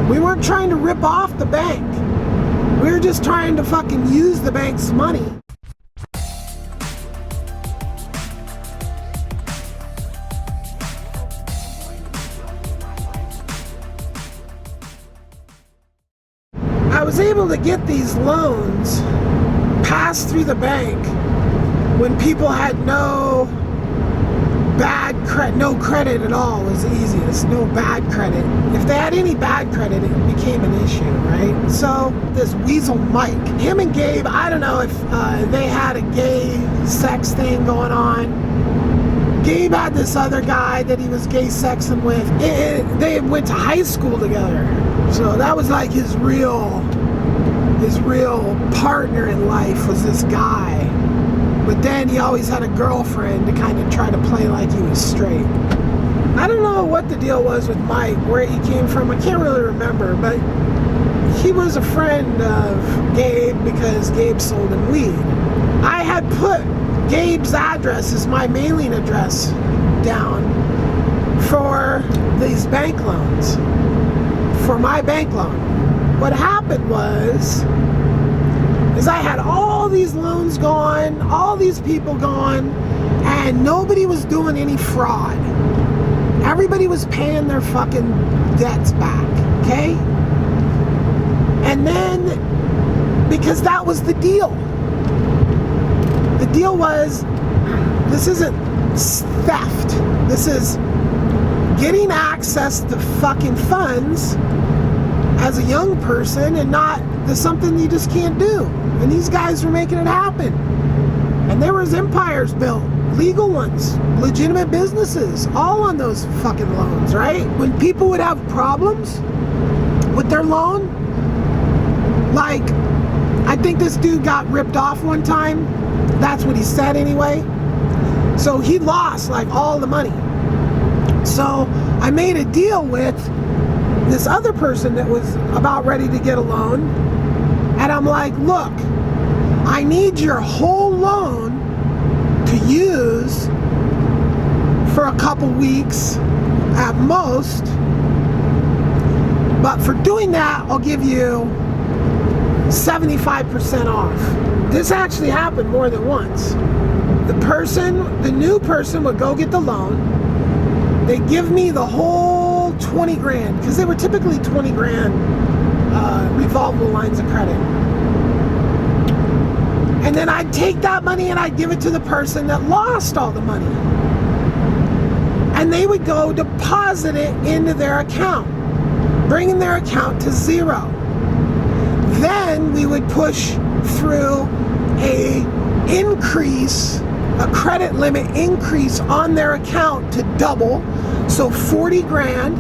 We weren't trying to rip off the bank. We were just trying to fucking use the bank's money. I was able to get these loans passed through the bank when people had no credit at all was the easiest. No bad credit. If they had any bad credit, it became an issue, right? So this Weasel Mike, him and Gabe, I don't know if they had a gay sex thing going on. Gabe had this other guy that he was gay sexing with. They went to high school together. So that was like his real partner in life was this guy. But then he always had a girlfriend to kind of try to play like he was straight. I don't know what the deal was with Mike, where he came from. I can't really remember, but he was a friend of Gabe because Gabe sold him weed. I had put Gabe's address as my mailing address down for these bank loans, for my bank loan. What happened was I had all these loans going, all these people going, and nobody was doing any fraud. Everybody was paying their fucking debts back, okay? And then, because that was the deal. The deal was, this isn't theft. This is getting access to fucking funds as a young person and not something you just can't do. And these guys were making it happen. And there was empires built, legal ones, legitimate businesses, all on those fucking loans, right? When people would have problems with their loan, like, I think this dude got ripped off one time. That's what he said anyway. So he lost like all the money. So I made a deal with this other person that was about ready to get a loan. And I'm like, look, I need your whole loan to use for a couple weeks at most. But for doing that, I'll give you 75% off. This actually happened more than once. The new person would go get the loan. They give me the whole 20 grand, because they were typically 20 grand revolvable lines of credit. And then I'd take that money and I'd give it to the person that lost all the money. And they would go deposit it into their account, bringing their account to zero. Then we would push through a credit limit increase on their account to double, so 40 grand.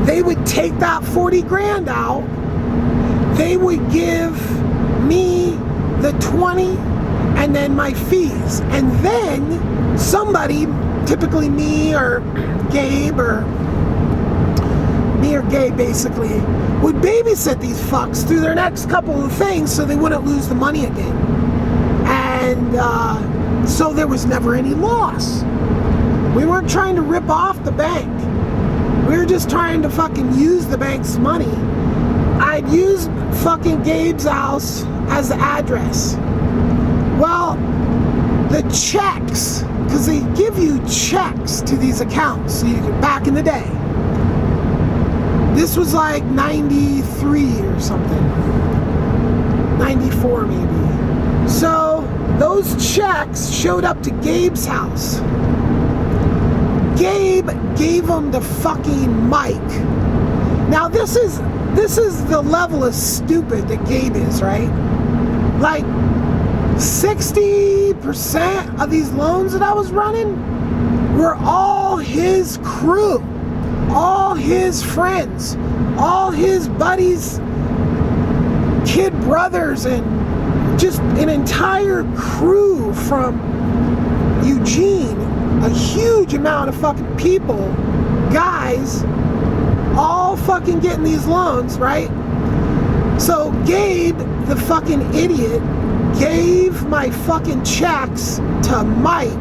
They would take that 40 grand out. They would give me the 20 and then my fees. And then somebody, typically me or Gabe basically, would babysit these fucks through their next couple of things so they wouldn't lose the money again. And so there was never any loss. We weren't trying to rip off the bank. We were just trying to fucking use the bank's money. I'd use fucking Gabe's house as the address. Well, the checks, because they give you checks to these accounts, so you could, back in the day. This was like 93 or something. 94 maybe. So those checks showed up to Gabe's house. Gabe gave them to fucking Mike. Now this is the level of stupid that Gabe is, right? Like 60% of these loans that I was running were all his crew, all his friends, all his buddies, kid brothers, and just an entire crew from Eugene. A huge amount of fucking people, guys, all fucking getting these loans, right? So Gabe, the fucking idiot, gave my fucking checks to Mike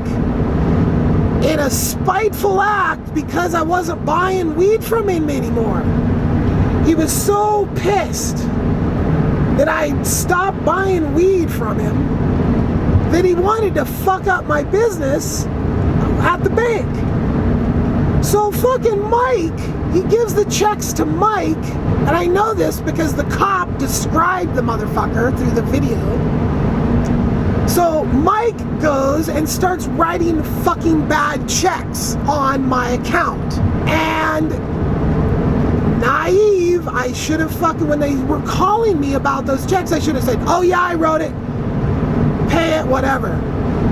in a spiteful act because I wasn't buying weed from him anymore. He was so pissed that I stopped buying weed from him that he wanted to fuck up my business at the bank. So fucking Mike, he gives the checks to Mike, and I know this because the cop described the motherfucker through the video. So Mike goes and starts writing fucking bad checks on my account. And naive, I should have fucking, when they were calling me about those checks, I should have said, oh yeah, I wrote it, pay it, whatever.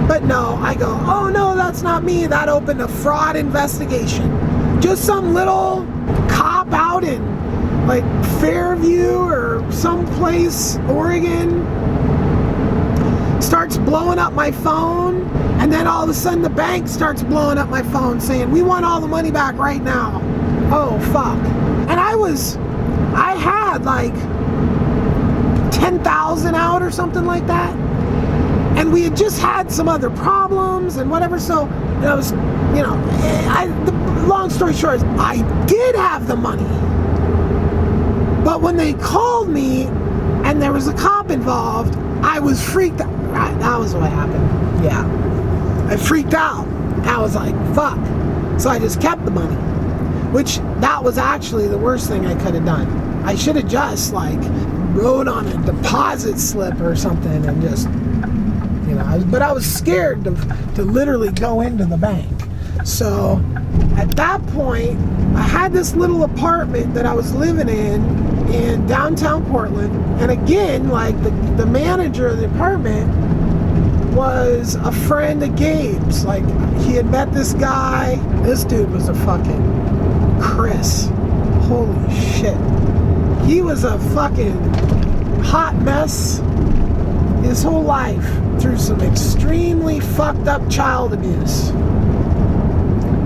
But no, I go, oh no, that's not me. That opened a fraud investigation. Just some little cop out in like Fairview or someplace, Oregon, starts blowing up my phone, and then all of a sudden the bank starts blowing up my phone saying, we want all the money back right now. Oh fuck. And I had like 10,000 out or something like that. And we had just had some other problems and whatever, so I was, the long story short is I did have the money. But when they called me and there was a cop involved, I was freaked out. Right, that was what happened. Yeah. I freaked out. I was like, fuck. So I just kept the money. Which, that was actually the worst thing I could have done. I should have just, wrote on a deposit slip or something and just, but I was scared to literally go into the bank. So, at that point, I had this little apartment that I was living in downtown Portland. And again, the manager of the apartment was a friend of Gabe's. He had met this guy. This dude was a fucking Chris. Holy shit. He was a fucking hot mess his whole life through some extremely fucked up child abuse.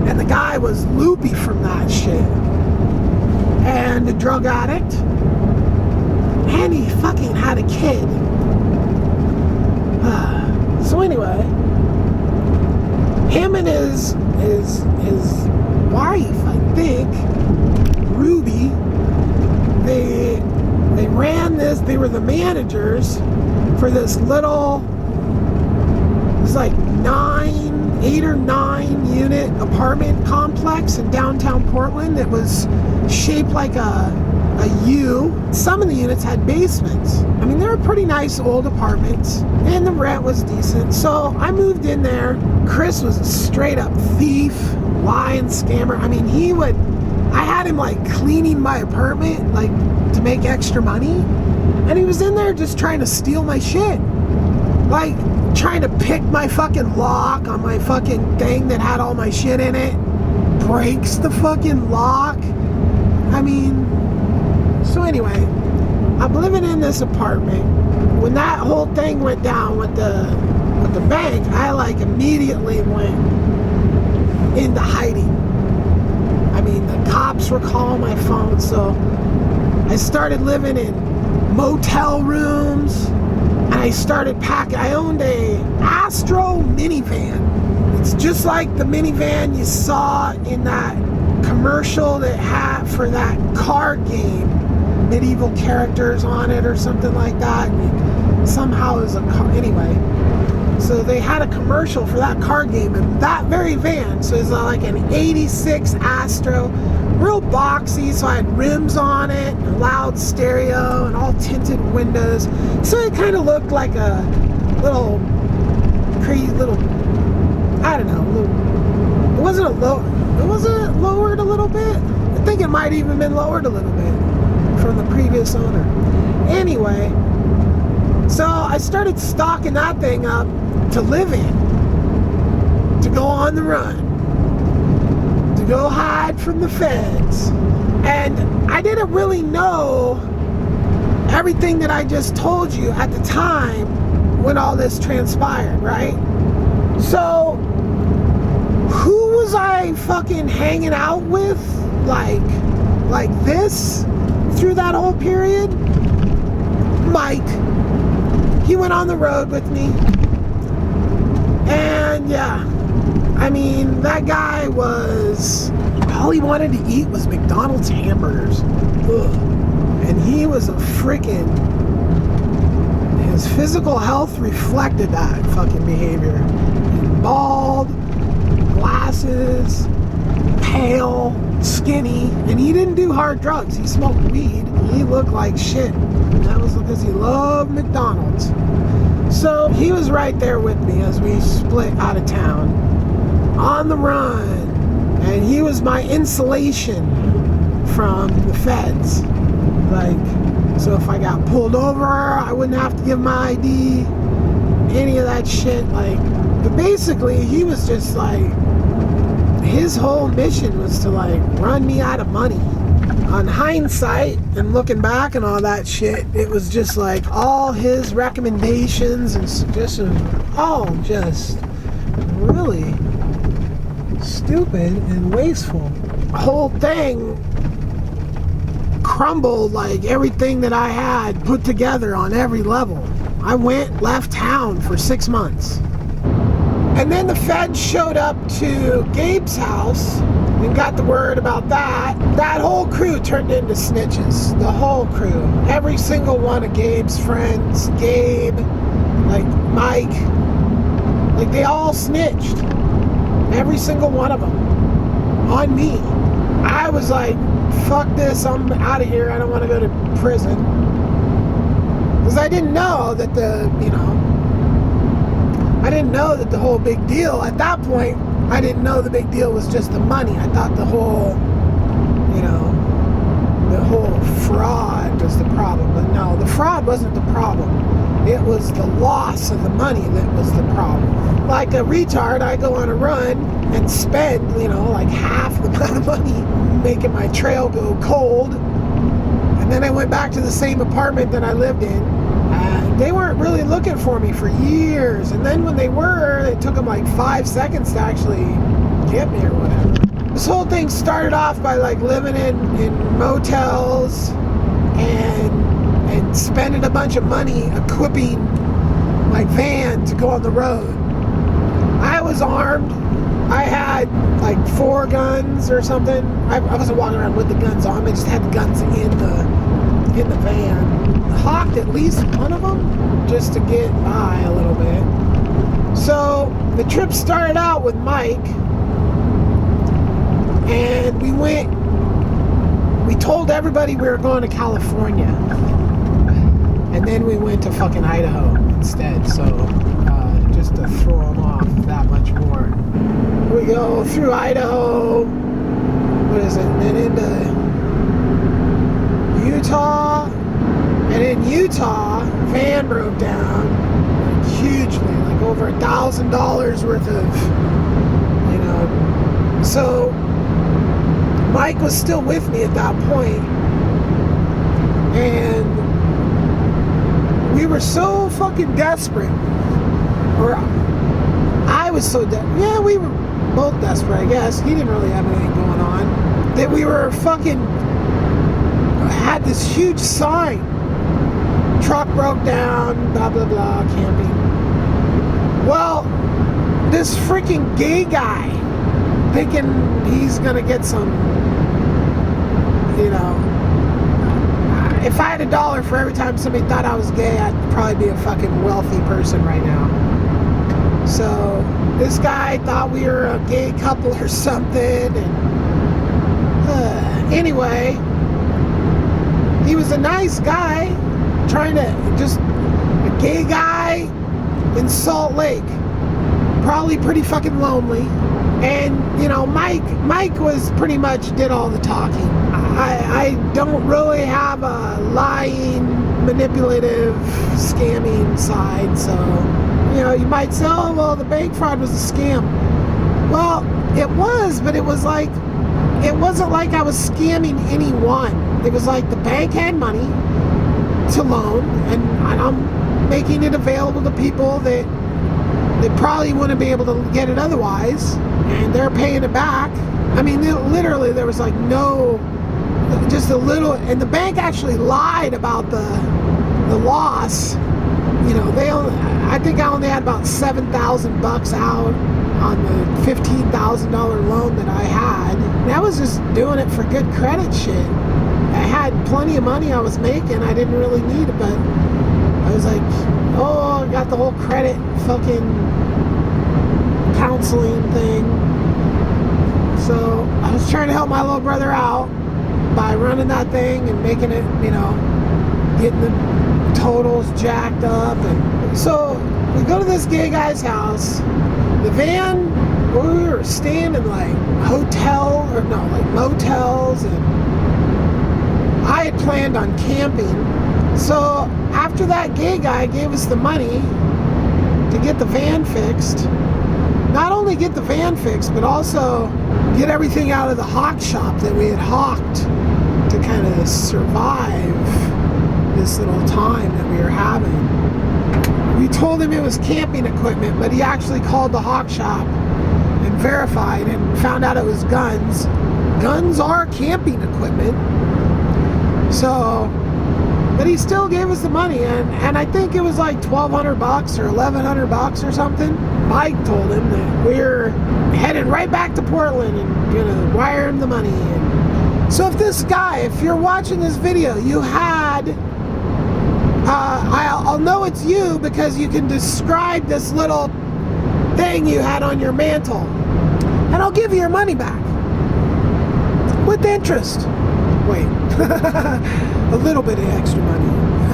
And the guy was loopy from that shit. And a drug addict. And he fucking had a kid. So anyway, him and his wife, I think, Ruby, they ran this, they were the managers for this little, it was 8 or 9 unit apartment complex in downtown Portland that was shaped like a U. Some of the units had basements. I mean, they were pretty nice old apartments, and the rent was decent. So I moved in there. Chris was a straight up thief, lying scammer. I mean, I had him cleaning my apartment, to make extra money. And he was in there just trying to steal my shit. Trying to pick my fucking lock on my fucking thing that had all my shit in it. Breaks the fucking lock. I mean, so anyway, I'm living in this apartment. When that whole thing went down with the bank, I immediately went into hiding. I mean, the cops were calling my phone, so I started living in motel rooms, and I started packing. I owned a Astro minivan. It's just like the minivan you saw in that commercial that had for that card game, medieval characters on it or something like that. Somehow it was a car. Anyway, so they had a commercial for that card game in that very van. So it's an 86 Astro, real boxy. So I had rims on it, a loud stereo, and all tinted windows. So it kind of looked like a little crazy little, I don't know, it wasn't lowered a little bit. I think it might even been lowered a little bit from the previous owner. Anyway, so I started stocking that thing up to live in, to go on the run, to go hide from the feds. And I didn't really know everything that I just told you at the time when all this transpired, right? So who was I fucking hanging out with like this through that whole period? Mike. He went on the road with me. And yeah, I mean, that guy was, all he wanted to eat was McDonald's hamburgers. Ugh. was a freaking... His physical health reflected that fucking behavior. Bald, glasses, pale, skinny, and he didn't do hard drugs. He smoked weed. He looked like shit. And that was because he loved McDonald's. So he was right there with me as we split out of town, on the run, and he was my insulation from the feds. Like, so if I got pulled over, I wouldn't have to give my ID, any of that shit. Like, but basically, he was just like, his whole mission was to like run me out of money. On hindsight and looking back and all that shit, it was just like all his recommendations and suggestions were all just really stupid and wasteful. The whole thing crumbled, like everything that I had put together on every level. I left town for 6 months. And then the feds showed up to Gabe's house and got the word about that. That whole crew turned into snitches. The whole crew. Every single one of Gabe's friends, Gabe, like Mike, like they all snitched. Every single one of them. On me. I was like, fuck this, I'm out of here. I don't want to go to prison. Because I didn't know that I didn't know that the whole big deal, at that point, I didn't know the big deal was just the money. I thought the whole fraud was the problem. But no, the fraud wasn't the problem. It was the loss of the money that was the problem. Like a retard, I go on a run and spend, like half the amount of money making my trail go cold. And then I went back to the same apartment that I lived in. They weren't really looking for me for years. And then when they were, it took them like 5 seconds to actually get me or whatever. This whole thing started off by like living in motels and spending a bunch of money equipping my van to go on the road. I was armed. I had like 4 guns or something. I wasn't walking around with the guns on. I just had the guns in the van. Hawked at least one of them just to get by a little bit. So the trip started out with Mike, and we told everybody we were going to California, and then we went to fucking Idaho instead. So just to throw them off that much more, we go through Idaho, and then into Utah. And in Utah, van broke down hugely, like over $1,000 worth of, So Mike was still with me at that point, and we were so fucking desperate, or I was so yeah, we were both desperate, I guess. He didn't really have anything going on, that we were had this huge sign. Truck broke down, blah, blah, blah, camping. Well, this freaking gay guy, thinking he's going to get some, if I had $1 for every time somebody thought I was gay, I'd probably be a fucking wealthy person right now. So, this guy thought we were a gay couple or something, and anyway, he was a nice guy, trying to, just a gay guy in Salt Lake, probably pretty fucking lonely. And Mike was pretty much did all the talking. I don't really have a lying, manipulative, scamming side. So you might say, oh well, the bank fraud was a scam. Well, it was, but it wasn't like I was scamming anyone. It was like the bank had money to loan, and I'm making it available to people that probably wouldn't be able to get it otherwise, and they're paying it back. I mean, literally there was like just a little, and the bank actually lied about the loss. I think I only had about $7,000 out on the $15,000 loan that I had. And I was just doing it for good credit shit. had plenty of money I was making. I didn't really need it, but I was like, oh, I got the whole credit fucking counseling thing. So I was trying to help my little brother out by running that thing and making it, you know, getting the totals jacked up. And so we go to this gay guy's house. The van, we were staying in like motels, and I had planned on camping. So after that gay guy gave us the money to get the van fixed, not only get the van fixed, but also get everything out of the hawk shop that we had hawked to kind of survive this little time that we were having. We told him it was camping equipment, but he actually called the hawk shop and verified and found out it was guns. Guns are camping equipment. So, but he still gave us the money, and I think it was like $1,200 or $1,100 or something. Mike told him that we're headed right back to Portland and gonna wire him the money. And so if this guy, if you're watching this video, you had, I'll know it's you because you can describe this little thing you had on your mantle, and I'll give you your money back with interest. Wait, a little bit of extra money.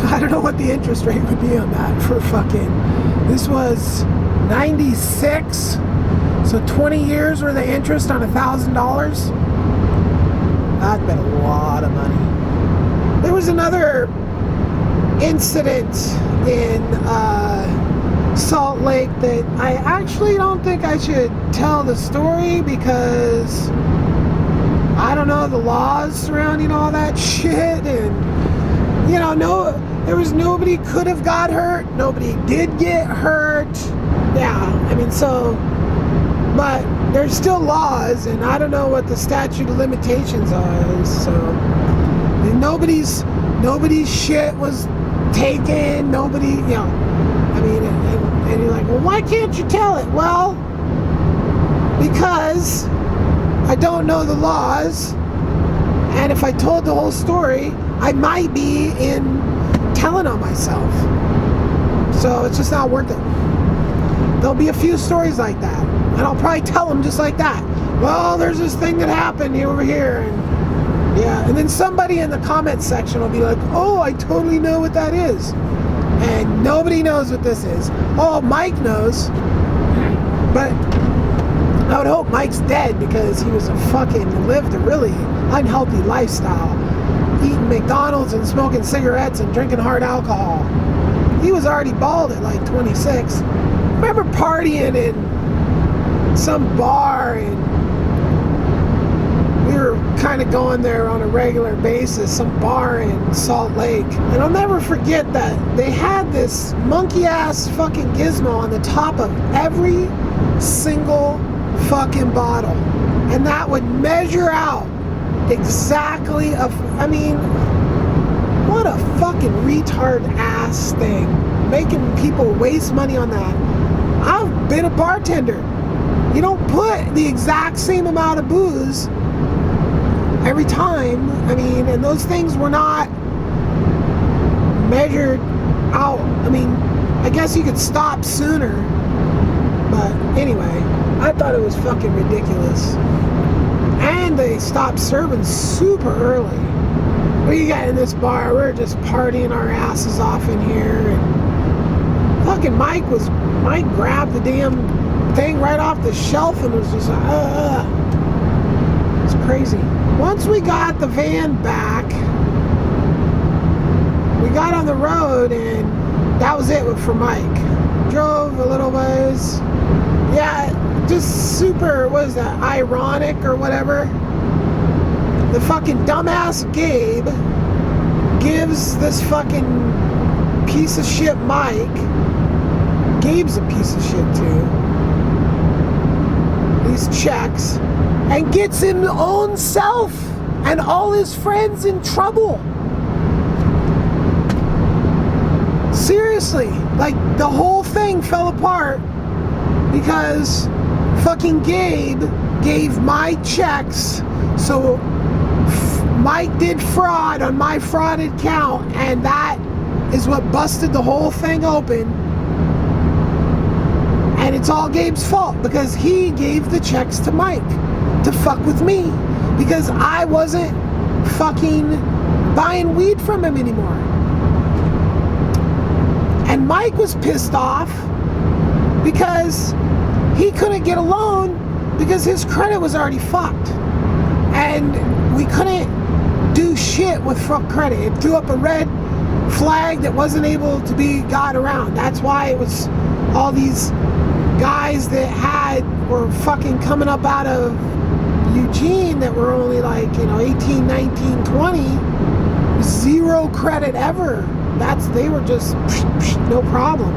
I don't know what the interest rate would be on that for fucking, this was 96, so 20 years worth of interest on $1,000. That'd been a lot of money. There was another incident in Salt Lake that I actually don't think I should tell the story because I don't know the laws surrounding all that shit, and you know, there was nobody could have got hurt, nobody did get hurt. Yeah, I mean, so, but there's still laws, and I don't know what the statute of limitations are. So nobody's shit was taken. Nobody, you know, I mean, and you're like, well, why can't you tell it? Well, because I don't know the laws, and if I told the whole story, I might be in telling on myself. So it's just not worth it. There'll be a few stories like that, and I'll probably tell them just like that. Well, there's this thing that happened over here, and yeah, and then somebody in the comment section will be like, oh, I totally know what that is. And nobody knows what this is. Oh, Mike knows, but I would hope Mike's dead because he was lived a really unhealthy lifestyle. Eating McDonald's and smoking cigarettes and drinking hard alcohol. He was already bald at like 26. I remember partying in some bar, and we were kind of going there on a regular basis, some bar in Salt Lake. And I'll never forget that they had this monkey ass fucking gizmo on the top of every single fucking bottle, and that would measure out exactly I mean, what a fucking retard ass thing, making people waste money on that. I've been a bartender. You don't put the exact same amount of booze every time. I mean, and those things were not measured out. I mean, I guess you could stop sooner, but anyway, I thought it was fucking ridiculous. And they stopped serving super early. We got in this bar, we're just partying our asses off in here, and fucking Mike grabbed the damn thing right off the shelf and was just like, it's crazy. Once we got the van back, we got on the road, and that was it for Mike. Drove a little ways. Yeah, just super, what is that, ironic or whatever. The fucking dumbass Gabe gives this fucking piece of shit Mike, Gabe's a piece of shit too, these checks, and gets his own self and all his friends in trouble. Seriously, like the whole thing fell apart because fucking Gabe gave my checks so Mike did fraud on my frauded account, and that is what busted the whole thing open. And it's all Gabe's fault because he gave the checks to Mike to fuck with me because I wasn't fucking buying weed from him anymore. And Mike was pissed off because he couldn't get a loan because his credit was already fucked. And we couldn't do shit with fuck credit. It threw up a red flag that wasn't able to be got around. That's why it was all these guys that were fucking coming up out of Eugene that were only like, 18, 19, 20, zero credit ever. They were just no problem.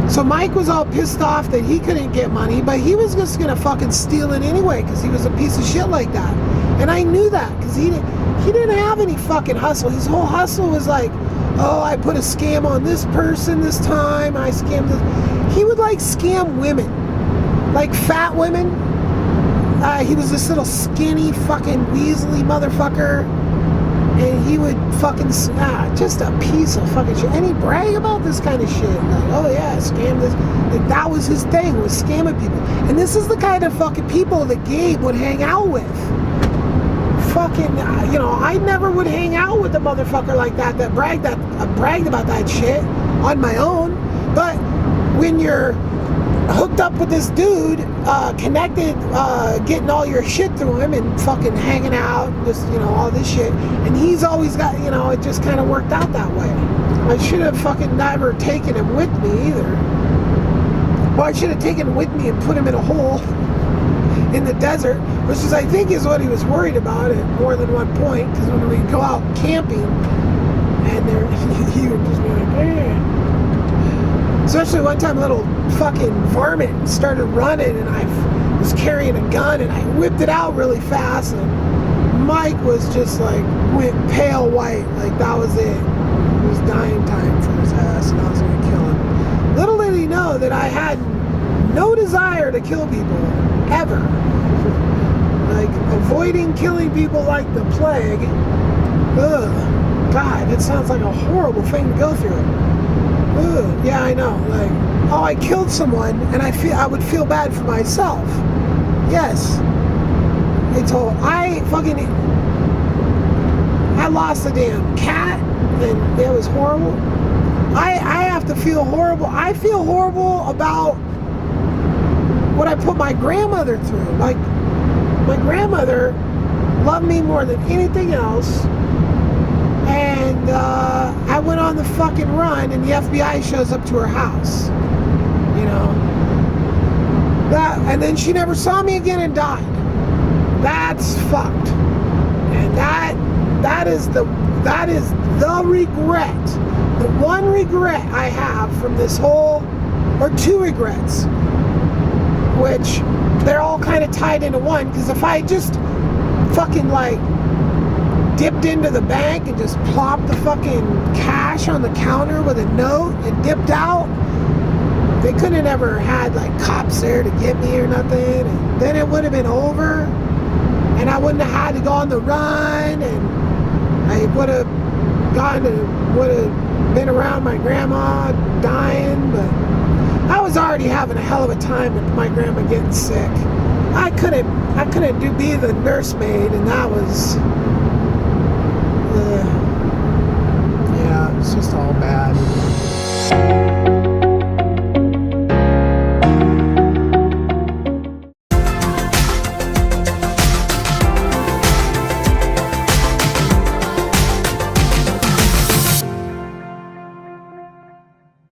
So Mike was all pissed off that he couldn't get money, but he was just gonna fucking steal it anyway because he was a piece of shit like that. And I knew that because he didn't have any fucking hustle. His whole hustle was like, oh, I put a scam on this person this time, I scammed this. He would like scam women, like fat women. He was this little skinny fucking weaselly motherfucker, and he would fucking just a piece of fucking shit. And he'd brag about this kind of shit, like, oh yeah, I scammed this. Like that was his thing, was scamming people. And this is the kind of fucking people that Gabe would hang out with. Fucking, I never would hang out with a motherfucker like that bragged about that shit on my own. But when you're hooked up with this dude, connected, getting all your shit through him and fucking hanging out, just, all this shit. And he's always got, it just kind of worked out that way. I should have fucking never taken him with me either. Well, I should have taken him with me and put him in a hole in the desert, which is, I think, is what he was worried about at more than one point, because when we go out camping, and he would just be like, eh. Especially one time a little fucking varmint started running and I was carrying a gun and I whipped it out really fast and Mike was just like, went pale white, like that was it. It was dying time for his ass and I was gonna kill him. Little did he know that I had no desire to kill people, ever. Like avoiding killing people like the plague. Ugh, God, that sounds like a horrible thing to go through. Ugh, yeah, I know. Like, oh, I killed someone, and I would feel bad for myself. Yes. I lost a damn cat, and it was horrible. I have to feel horrible. I feel horrible about what I put my grandmother through. Like, my grandmother loved me more than anything else. And I went on the fucking run and the FBI shows up to her house. And then she never saw me again and died. That's fucked. And that is the regret. The one regret I have from this whole, or two regrets, which they're all kind of tied into one, because if I just fucking like dipped into the bank and just plopped the fucking cash on the counter with a note and dipped out, they couldn't have ever had like cops there to get me or nothing, and then it would have been over and I wouldn't have had to go on the run, and I would have been around my grandma dying. But I was already having a hell of a time with my grandma getting sick. I couldn't be the nursemaid, and that was